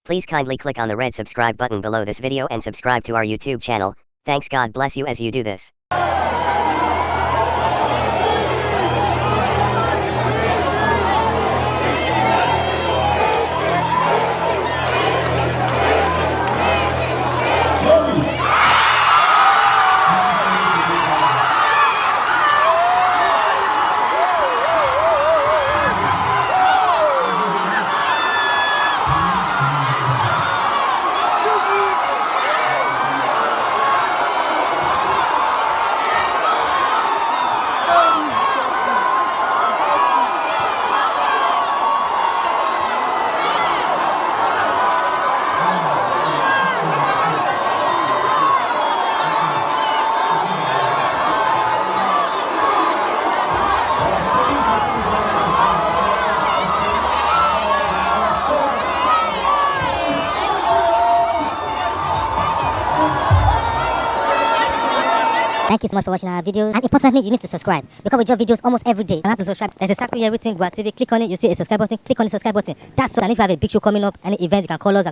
Please kindly click on the red subscribe button below this video and subscribe to our YouTube channel. Thanks, God bless you as you do this. Thank you so much for watching our videos, and importantly, you need to subscribe because we drop videos almost every day. And how to subscribe? There's exactly everything. Go TV, click on it, you see a subscribe button, click on the subscribe button. That's all. And if you have a big show coming up, any event, you can call us.